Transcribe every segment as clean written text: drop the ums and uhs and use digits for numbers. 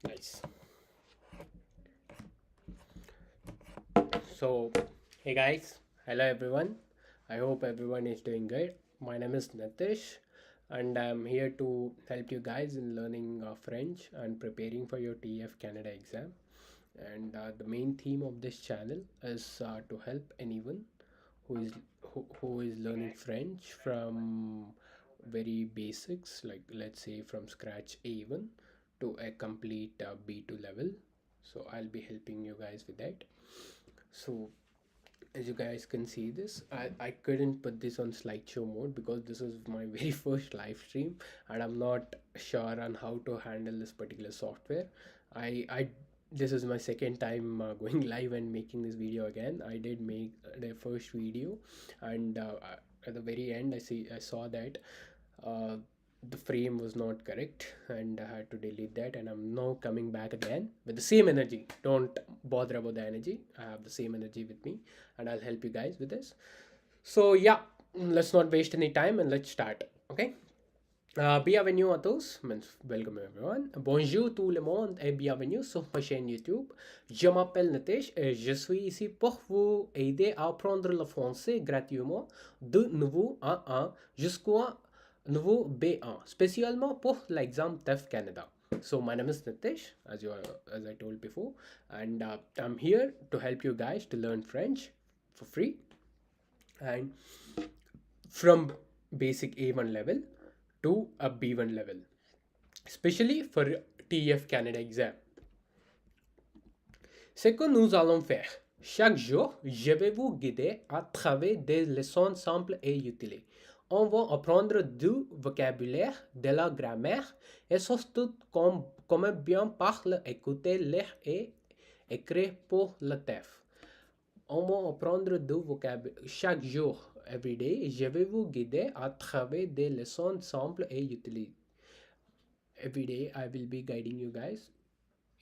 Nice. So, hey guys, hello everyone. I hope everyone is doing good. My name is Nitish, and I'm here to help you guys in learning French and preparing for your TEF Canada exam. And the main theme of this channel is to help anyone who is who is learning French from very basics, like let's say from scratch A1 to a complete B2 level. So I'll be helping you guys with that. So as you guys can see this, I couldn't put this on slideshow mode because this is my very first live stream and I'm not sure on how to handle this particular software. I This is my second time going live and making this video again. I did make the first video, and at the very end I saw that uh, the frame was not correct and I had to delete that, and I'm now coming back again with the same energy. Don't bother about the energy. I have the same energy with me and I'll help you guys with this. So yeah, let's not waste any time and let's start. Okay. Bienvenue à tous, means welcome everyone. Bonjour tout le monde et bienvenue sur ma chaîne YouTube. Je m'appelle Nitish et je suis ici pour vous aider à apprendre le français gratuitement de niveau 1 jusqu'au niveau B1, spécialement pour l'examen TEF Canada. So my name is Nitish, as I told before, and I'm here to help you guys to learn French for free and from basic A1 level to a B1 level, especially for TEF Canada exam. Ce que nous allons faire, chaque jour, je vais vous guider à travers des leçons simples et utiles. On va apprendre du vocabulaire, de la grammaire et surtout comment bien parler, écouter, lire et écrire pour le TEF. On va apprendre du vocabulaire chaque jour, every day. Je vais vous guider à travers des leçons simples et utiles. Every day, I will be guiding you guys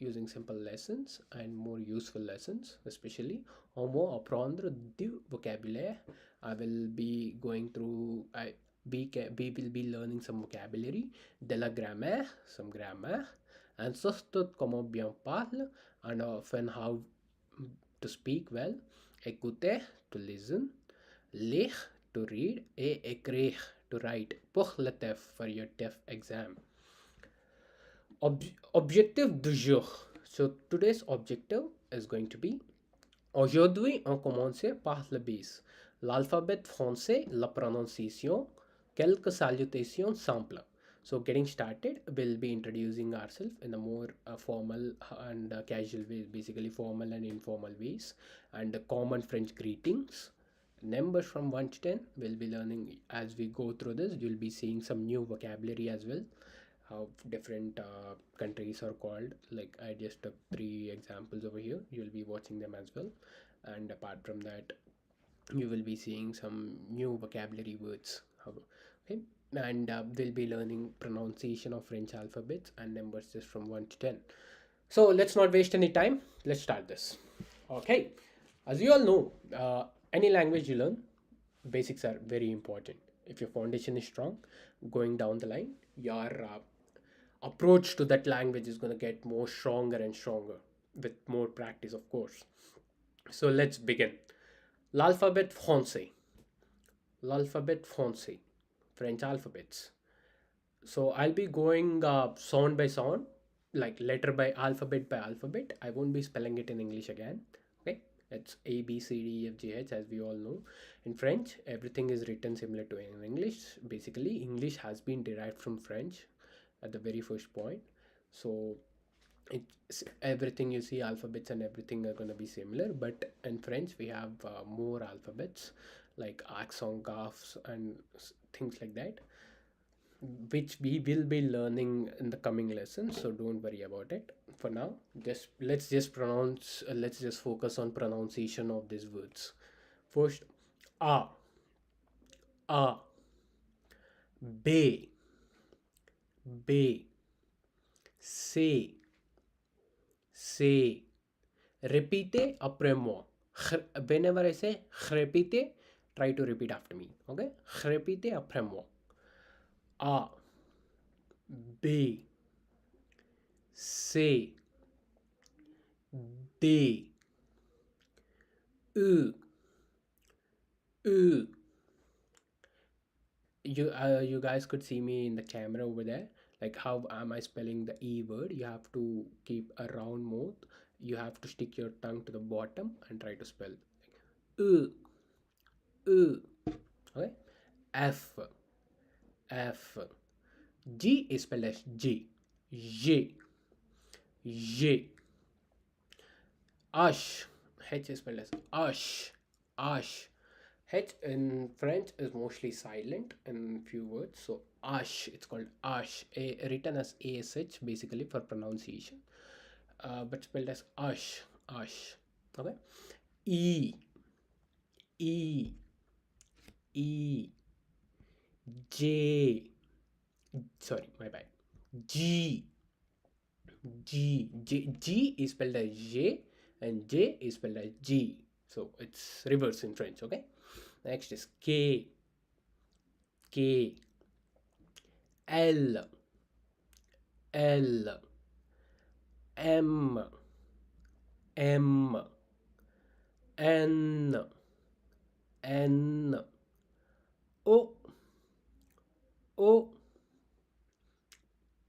using simple lessons and more useful lessons, especially. On va apprendre du vocabulaire. I will be going through. We will be learning some vocabulary, de la grammaire, some grammar, and surtout comment bien parler, and often how to speak well, écouter, to listen, lire, to read, et écrire, to write, pour le TEF, for your TEF exam. Objectif du jour. So today's objective is going to be, aujourd'hui on commence par le base, l'alphabet français, la prononciation, quelques salutations simples. So getting started, we'll be introducing ourselves in a more formal and casual ways, basically formal and informal ways, and the common French greetings. Numbers from 1 to 10, we'll be learning as we go through this. You'll be seeing some new vocabulary as well, how different countries are called. Like I just took 3 examples over here. You'll be watching them as well, and apart from that, you will be seeing some new vocabulary words. Okay, and we'll be learning pronunciation of French alphabets and numbers just from 1 to 10. So let's not waste any time. Let's start this. Okay, as you all know, any language you learn, basics are very important. If your foundation is strong, going down the line, your approach to that language is going to get more stronger and stronger with more practice, of course. So let's begin. L'alphabet français. L'alphabet français. French alphabets. So I'll be going sound by sound, like letter by alphabet. I won't be spelling it in English again. Okay, it's A B C D E F G H, as we all know. In French, everything is written similar to in English. Basically, English has been derived from French at the very first point. So it's everything you see, alphabets and everything are gonna be similar. But in French, we have more alphabets like accent, gaffs, and things like that, which we will be learning in the coming lessons, so don't worry about it for now. Just let's just focus on pronunciation of these words. First, a, a, b, b, c, c. Repeat après moi. Whenever I say repeat, try to repeat after me. Okay, repeat après moi. A, B, c'est, des, eux, eux. You guys could see me in the camera over there. Like, how am I spelling the E word? You have to keep a round mouth. You have to stick your tongue to the bottom and try to spell. Like, okay. F, F. G is spelled as J. J, J. Ash, H is spelled as Ash, Ash. H in French is mostly silent in few words, so Ash, it's called Ash, written as ASH basically for pronunciation, but spelled as Ash, Ash. Okay. E, E, E, J, sorry, my bad. G, G is spelled as J and J is spelled as G. So it's reverse in French, okay? Next is K, K, L, L, M, M, N, N, O, O,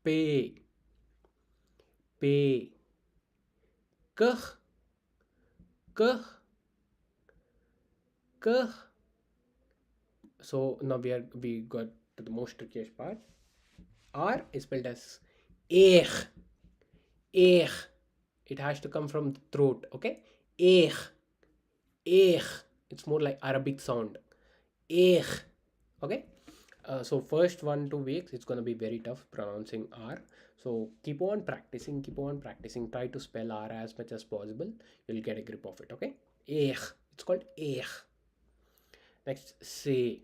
P, P, K, K, K. So now we got to the most trickiest part. R is spelled as Eich, Eich. It has to come from the throat, okay? Eich, Eich. It's more like Arabic sound. Eich, okay? So first 1 2 weeks it's gonna be very tough pronouncing R. So keep on practicing, keep on practicing. Try to spell R as much as possible. You'll get a grip of it, okay? Eich. It's called Eich. Next, say,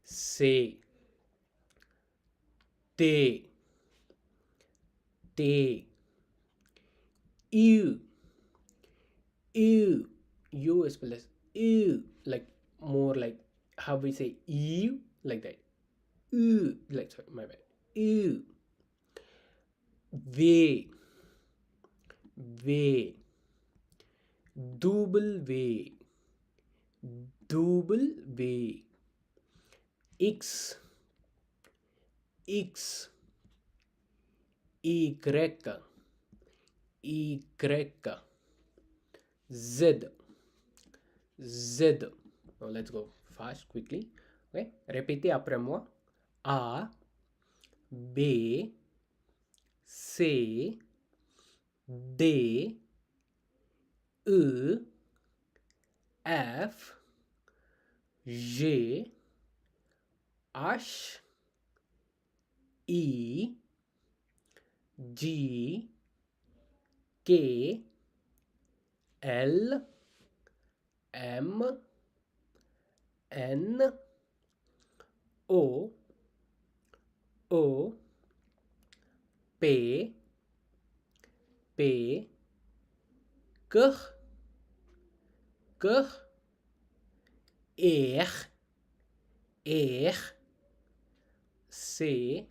say, te, te, you, you. You is spelled as you, like more like how we say you, like that. You, like, sorry, my bad. You. Way, way, double way, double way. X, X, Y, Y, Z, Z. Now let's go fast, quickly. Okay, répétez après moi. A, B, C, D, E, F, G, H, I, G, K, L, M, N, O, O, P, P, K, K, R, R, C,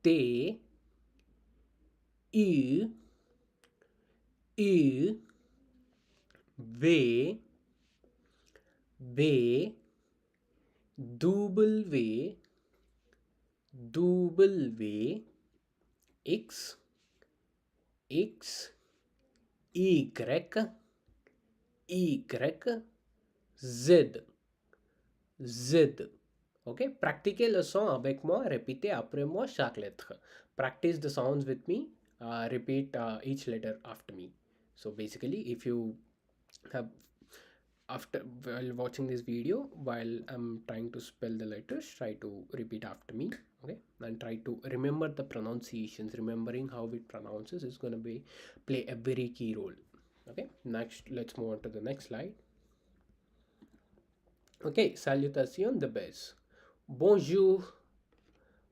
T, U, U, V, V, W, W, X, X, Y, Y, Z, Z. Ok, pratiquez le son avec moi, répétez après moi chaque lettre. Practice the sounds with me, repeat each letter after me. So basically, if you have, after while watching this video, while I'm trying to spell the letters, try to repeat after me, okay? And try to remember the pronunciations. Remembering how it pronounces is going to play a very key role. Okay, next, let's move on to the next slide. Okay, salutation de base. Bonjour.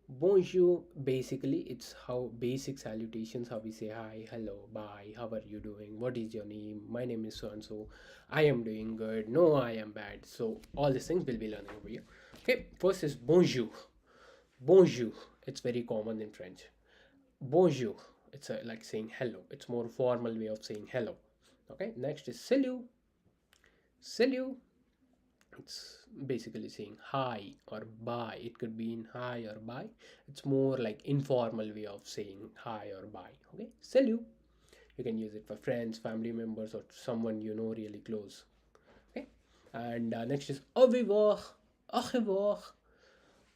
Bonjour, basically it's how basic salutations, how we say hi, hello, bye, how are you doing, what is your name, my name is so and so, I am doing good, no, I am bad. So all these things we'll be learning over here. Okay, first is bonjour. Bonjour, it's very common in French. Bonjour. It's like saying hello. It's more formal way of saying hello. Okay. Next is salut. Salut. It's basically saying hi or bye. It could be in hi or bye. It's more like informal way of saying hi or bye. Okay. Salut. You can use it for friends, family members, or someone you know really close. Okay. And next is au revoir. Au revoir.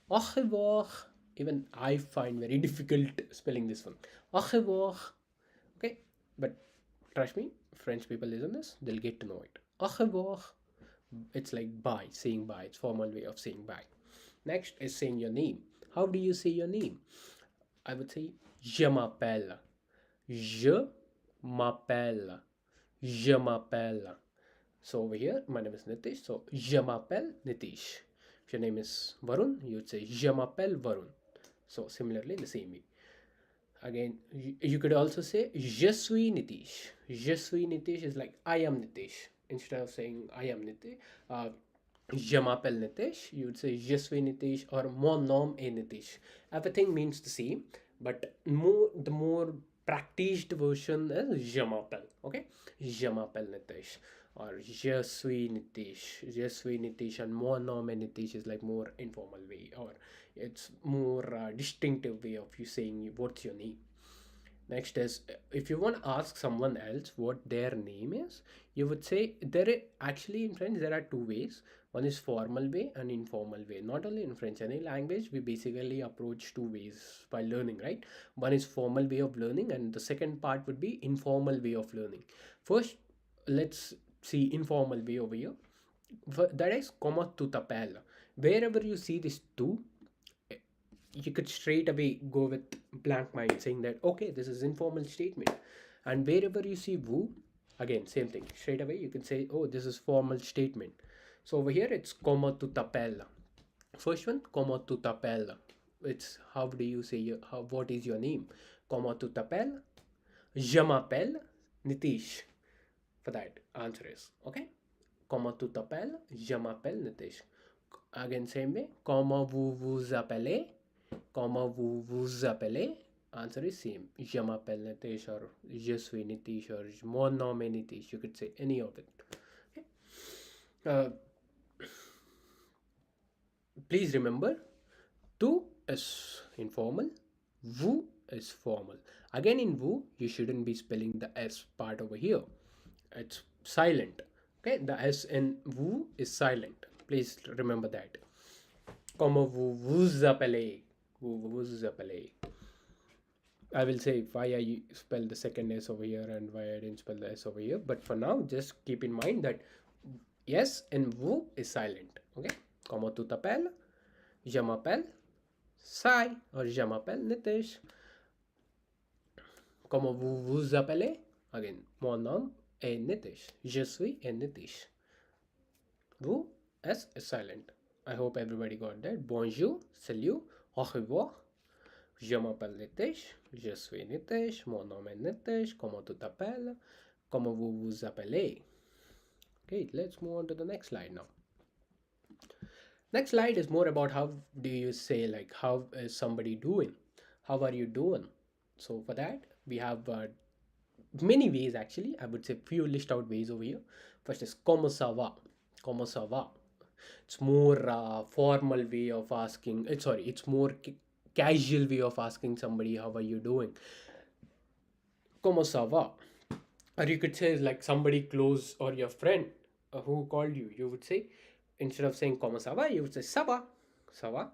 Au revoir. Even I find very difficult spelling this one. Au revoir. Okay, but trust me, French people listen this, they'll get to know it. Au revoir. It's like bye, saying bye. It's formal way of saying bye. Next is saying your name. How do you say your name? I would say je m'appelle. Je m'appelle. Je m'appelle. So over here, my name is Nitish. So je m'appelle Nitish. If your name is Varun, you would say je m'appelle Varun. So similarly, the same way. Again, you could also say je suis Nitish. Je suis Nitish is like I am Nitish. Instead of saying I am Nitish, je m'appelle Nitish, you would say je suis Nitish or mon nom est Nitish. Everything means the same, but the more practiced version is je m'appelle. Okay, je m'appelle Nitish or je suis Nitish. Je suis Nitish and mon nom est Nitish is like more informal way, or it's more distinctive way of you saying what's your name. Next is if you want to ask someone else what their name is, you would say actually in French there are two ways. One is formal way and informal way. Not only in French, any language we basically approach two ways while learning, right? One is formal way of learning, and the second part would be informal way of learning. First, let's see informal way over here. That is comment tu t'appelles. Wherever you see this two, you could straight away go with blank mind saying that okay, this is informal statement. And wherever you see woo, again same thing, straight away you can say oh, this is formal statement. So over here it's comment tu t'appelles. First one, comment tu t'appelles. It's how do you say what is your name. Comment tu t'appelles. Je m'appelle Nitish. For that answer is okay. Comment tu t'appelles. Je m'appelle Nitish. Again same way, comment vous vous appelez. Comment vous vous appelez. Answer is same. Je m'appelle Nitish or je suis Nitish or mon nom est Nitish. You could say any of it. Okay. Please remember, tu is informal, vous is formal. Again in vous, you shouldn't be spelling the S part over here. It's silent. Okay, the S in vous is silent. Please remember that. Comment vous vous appelez. Vous vous appelez. I will say why I spell the second S over here and why I didn't spell the S over here. But for now, just keep in mind that S in vous is silent. Okay. Comment tu t'appelles? Je m'appelle Sai or je m'appelle Nitish. Comment vous vous appelez? Again, mon nom est Nitish. Je suis Nitish. Vous, S is silent. I hope everybody got that. Bonjour, salut, au revoir. Je m'appelle Nitish. Je suis Nitish. Mon nom est Nitish. Comment tu t'appelles? Comment vous vous appelez? Okay, let's move on to the next slide now. Next slide is more about how do you say like how is somebody doing? How are you doing? So for that we have many ways actually. I would say few list out ways over here. First is comment ça va? Comment ça va? It's more formal way of asking. It's more casual way of asking somebody how are you doing. Comment ça va? Or you could say like somebody close or your friend who called you. You would say instead of saying comment ça va, you would say ça va, ça va.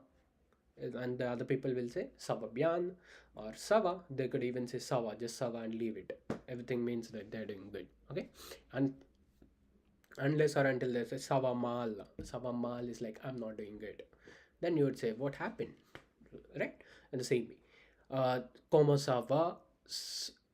And the other people will say ça va bien or ça va. They could even say ça va, just ça va and leave it. Everything means that they're doing good. Okay, and unless or until they say ça va mal. Ça va mal is like I'm not doing good. Then you would say what happened, right? In the same way, comment ça va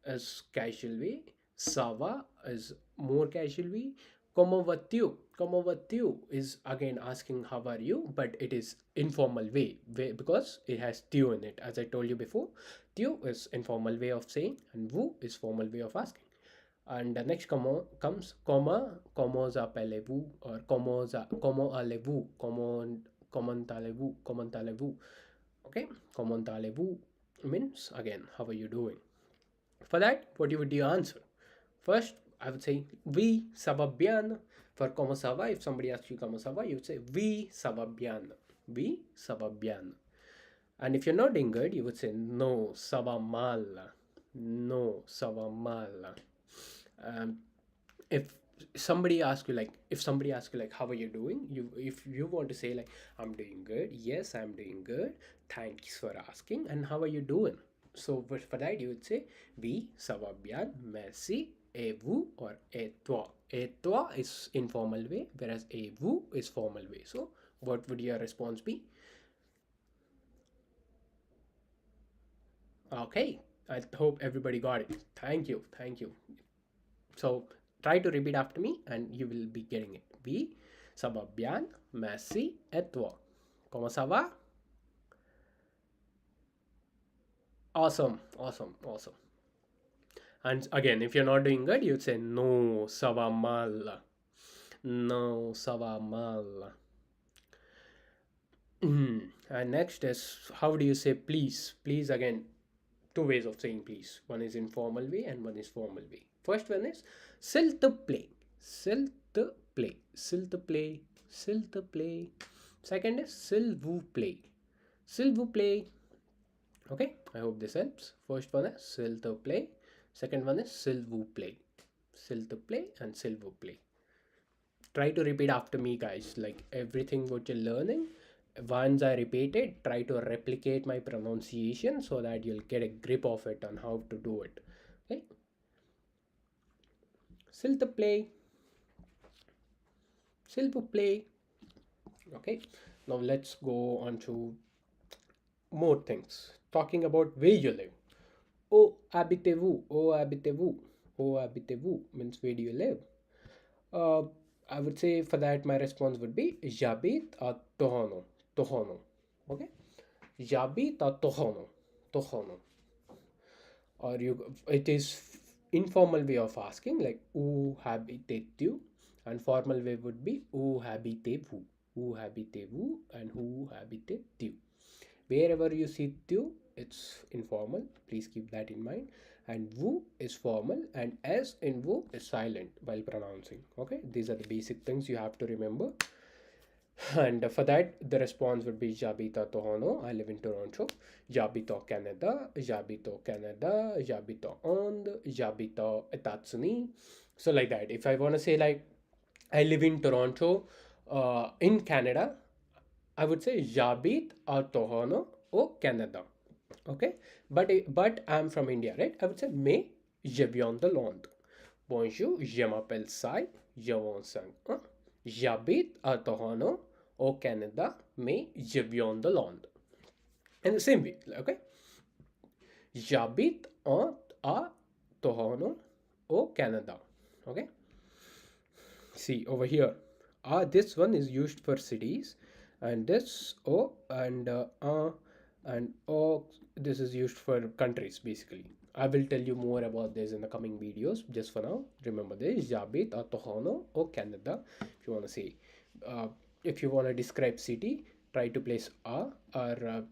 is casual way. Ça va is more casual way. Comment vas-tu? Comment vas-tu is again asking how are you, but it is informal way because it has tu in it. As I told you before, tu is informal way of saying and vous is formal way of asking. And the next comes comment appelez-vous or comment allez-vous, comment allez-vous. Okay, comment allez-vous. means again, how are you doing? For that, what you would you answer? First, I would say we ça va bien. For comment ça va, if somebody asks you comment ça va, you would say we ça va bien. We ça va bien. And if you're not doing good, you would say no ça va mal. No ça va mal. Um, if somebody asks you like how are you doing, you if you want to say like I'm doing good, yes I'm doing good, thanks for asking, and how are you doing? So for that you would say oui ça va bien merci, et vous, or et toi. Et toi is informal way, whereas et vous is formal way. So what would your response be? Okay, I hope everybody got it. Thank you, thank you. So try to repeat after me and you will be getting it. Oui, ça va bien, merci, et toi? Comment ça va? Awesome, awesome, awesome. And again, if you're not doing good, you'd say no, ça va mal. No, ça va mal. And next is how do you say please? Please again, two ways of saying please. One is informal way and one is formal way. First one is s'il te plaît. S'il te plaît. S'il te plaît. S'il te plaît. Second is s'il vous plaît. S'il vous plaît. Okay, I hope this helps. First one is s'il te plaît. Second one is s'il vous plaît. S'il te plaît and s'il vous plaît. Try to repeat after me, guys. Like everything what you're learning, once I repeat it, try to replicate my pronunciation so that you'll get a grip of it on how to do it. Okay, s'il te plaît, s'il vous plaît. Okay, now let's go on to more things. Talking about where you live. Oh, habitez-vous? Oh, habitez-vous? Oh, habitez-vous means where do you live? Uh, I would say for that my response would be j'habite à Toronto. Toronto. Okay? J'habite à Toronto. Toronto. Or it is informal way of asking like où habitez-tu, and formal way would be où habitez-vous. Où habitez-vous and où habitez-tu. Wherever you see tu, it's informal. Please keep that in mind. And vous is formal, and s in vous is silent while pronouncing. Okay, these are the basic things you have to remember. And for that, the response would be j'habite à Toronto. I live in Toronto. J'habite au Canada. J'habite au Canada. J'habite en Inde. J'habite aux États-Unis. So like that. If I want to say like I live in Toronto, in Canada, I would say j'habite à Toronto au Canada. Okay, but I'm from India, right? I would say mais je viens de Londres. Bonjour, je m'appelle Sai, je viens 5. J'habite à Toronto au Canada, mais je viens de Londres. In the same way, okay? J'habite à Toronto au Canada. Okay? See over here. This one is used for cities, and this O and O, this is used for countries basically. I will tell you more about this in the coming videos. Just for now, remember this: j'habite à Toronto au Canada. If you want to say, if you want to describe city, try to place a, or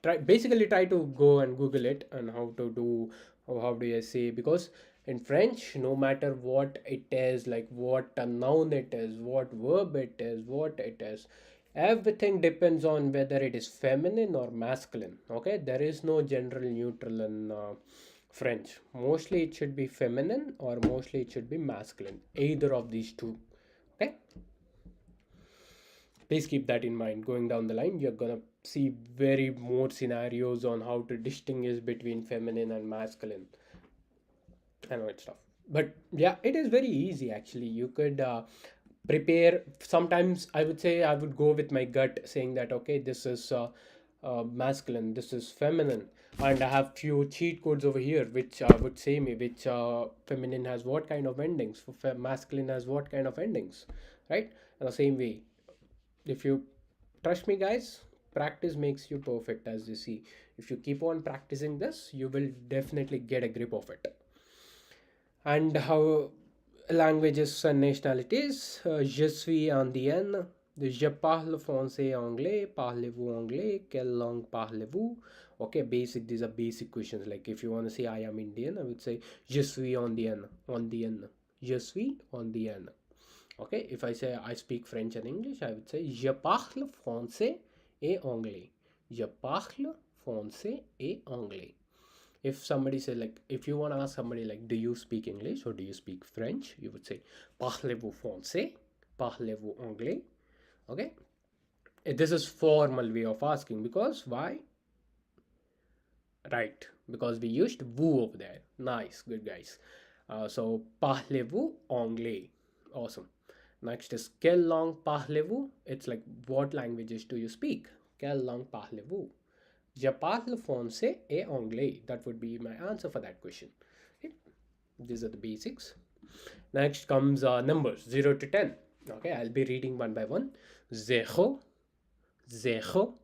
try to go and Google it and how to do, or how do I say, because in French, no matter what it is, like what a noun it is, what verb it is, what it is, everything depends on whether it is feminine or masculine. Okay, there is no general neutral in French. Mostly it should be feminine or mostly it should be masculine, either of these two. Okay, please keep that in mind. Going down the line, you're gonna see very more scenarios on how to distinguish between feminine and masculine and all that stuff. But yeah, it is very easy actually. You could prepare. Sometimes I would say I would go with my gut saying that okay, this is masculine, this is feminine, and I have few cheat codes over here which would say me which feminine has what kind of endings, for masculine has what kind of endings, right? And the same way, if you trust me guys, practice makes you perfect, as you see. If you keep on practicing this, you will definitely get a grip of it. And how languages and nationalities, je suis indien, Je parle français, anglais. Parlez-vous anglais? Quelle langue parlez-vous? Okay, basic. These are basic questions. Like if you want to say I am Indian, I would say je suis indien. Indien. Je suis indien. Okay, if I say I speak French and English, I would say je parle français et anglais. Je parle français et anglais. If somebody say like, if you want to ask somebody like, do you speak English or do you speak French? You would say parlez-vous français? Parlez-vous anglais? Okay, this is formal way of asking because why? Right, because we used vous over there. Nice, good guys. So parlez-vous anglais? Awesome. Next is quelle langue parlez-vous? It's like what languages do you speak? Quelle langue parlez-vous? Je parle français et anglais. That would be my answer for that question. Okay. These are the basics. Next comes numbers 0 to 10. Okay, I'll be reading one by one. Zéro, zéro.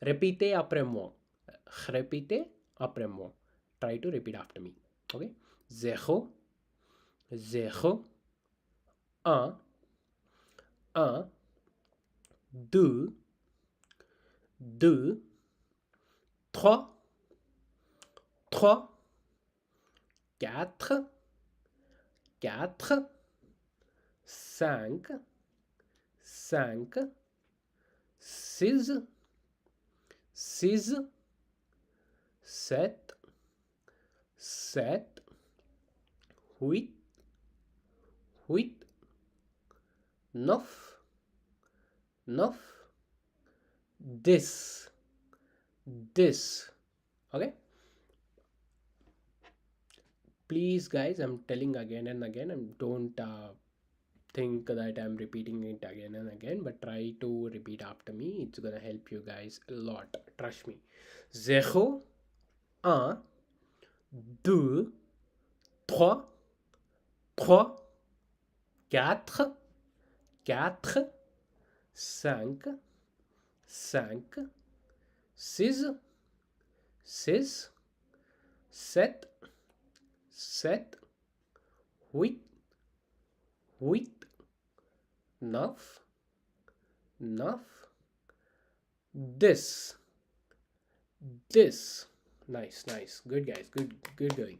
Répétez après moi. Répétez après moi. Try to repeat after me. Okay. Zéro, zéro, un, un, deux, deux, trois, trois, quatre, quatre, cinq, cinq, six, six, sept, sept, huit, huit, neuf, neuf, dix, dix. Okay. Please, guys, I'm telling again and again, and don't think that I'm repeating it again and again, but try to repeat after me. It's gonna help you guys a lot. Trust me. Zéro, un, deux, trois, trois, quatre, quatre, cinq, cinq, six, six, sept, sept, huit, huit, neuf, neuf, this, this. Nice, nice. Good guys. Good going.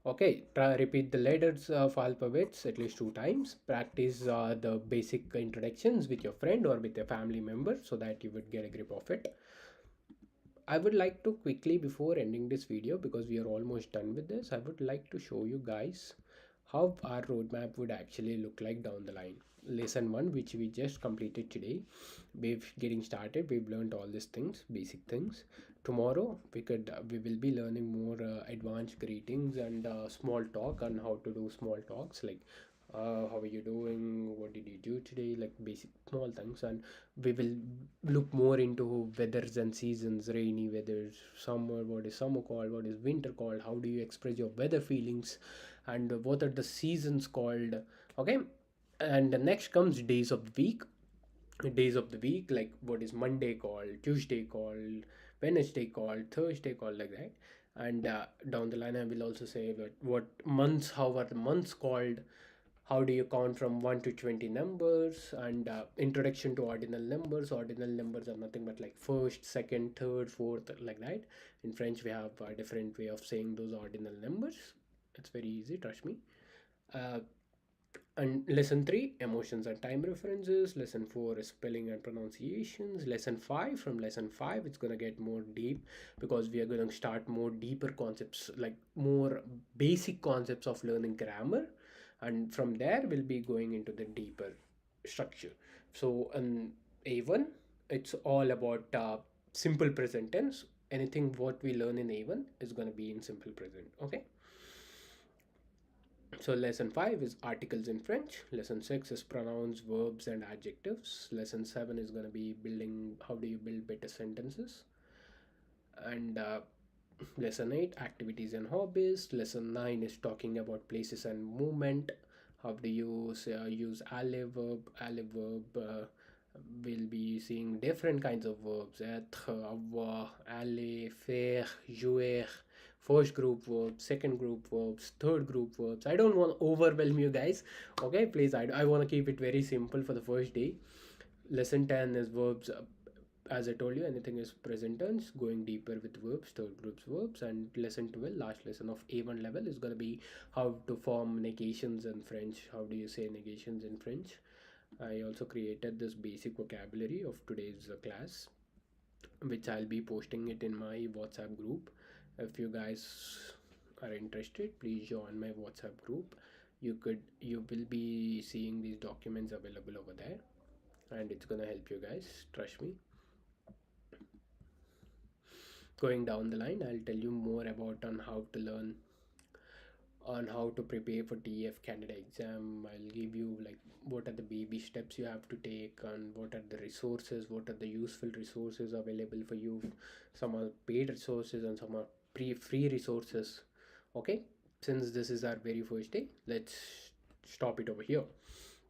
Okay, try repeat the letters of alphabets at least 2 times. Practice the basic introductions with your friend or with a family member so that you would get a grip of it. I would like to quickly, before ending this video, because we are almost done with this, I would like to show you guys how our roadmap would actually look like down the line. Lesson 1, which we just completed today, we've getting started, we've learned all these things, basic things. Tomorrow we will be learning more advanced greetings and small talk on how to do small talks, like how are you doing, what did you do today, like basic small things. And we will look more into weathers and seasons, rainy weather, summer, what is summer called, what is winter called, how do you express your weather feelings, and what are the seasons called. Okay. And the next comes days of the week. Days of the week, like what is Monday called, Tuesday called, Wednesday called, Thursday called, like that. And down the line I will also say what months, how are the months called, how do you count from 1 to 20 numbers, and introduction to ordinal numbers. Ordinal numbers are nothing but like first, second, third, fourth, like that. In French we have a different way of saying those ordinal numbers. It's very easy, trust me. uh, and lesson 3, emotions and time references. Lesson 4 is spelling and pronunciations. Lesson 5, from lesson 5 it's going to get more deep, because we are going to start more deeper concepts, like more basic concepts of learning grammar, and from there we'll be going into the deeper structure. So A1, it's all about simple present tense. Anything what we learn in A1 is going to be in simple present. Okay. So lesson 5 is articles in French. Lesson 6 is pronouns, verbs and adjectives. Lesson 7 is going to be building, how do you build better sentences. And lesson 8, activities and hobbies. Lesson 9 is talking about places and movement. How do you use aller verb. We'll be seeing different kinds of verbs: être, avoir, aller, faire, jouer, first group verbs, second group verbs, third group verbs. I don't want to overwhelm you guys. Okay, please, I want to keep it very simple for the first day. Lesson 10 is verbs. As I told you, anything is present tense, going deeper with verbs, third groups verbs. And lesson 12, last lesson of A1 level, is going to be how to form negations in French. How do you say negations in French? I also created this basic vocabulary of today's class, which I'll be posting it in my WhatsApp group. If you guys are interested, please join my WhatsApp group. You will be seeing these documents available over there, and it's gonna help you guys, trust me. Going down the line, I'll tell you more about on how to learn, on how to prepare for TEF Canada exam. I'll give you like what are the baby steps you have to take, and what are the resources, what are the useful resources available for you. Some are paid resources and some are free resources. Okay, since this is our very first day, let's stop it over here.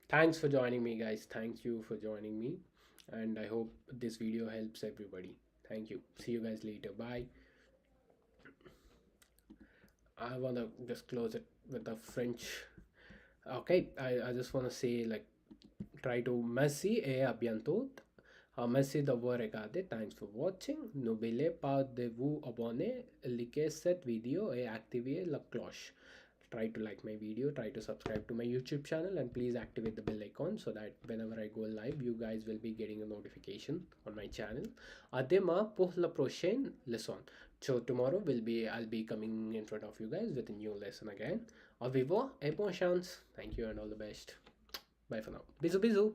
Thanks for joining me, guys. Thank you for joining me, and I hope this video helps everybody. Thank you. See you guys later. Bye. I want to just close it with the French. Okay, I just want to say, like, try to merci et à bientôt. Merci d'avoir regardé. Thanks for watching. N'oubliez pas de vous abonner, liker cette vidéo et activer la cloche. Try to like my video, try to subscribe to my YouTube channel, and please activate the bell icon so that whenever I go live, you guys will be getting a notification on my channel. À demain pour la prochaine leçon. So tomorrow I'll be coming in front of you guys with a new lesson again. Au revoir et bonne chance. Thank you and all the best. Bye for now. Bisous bisous.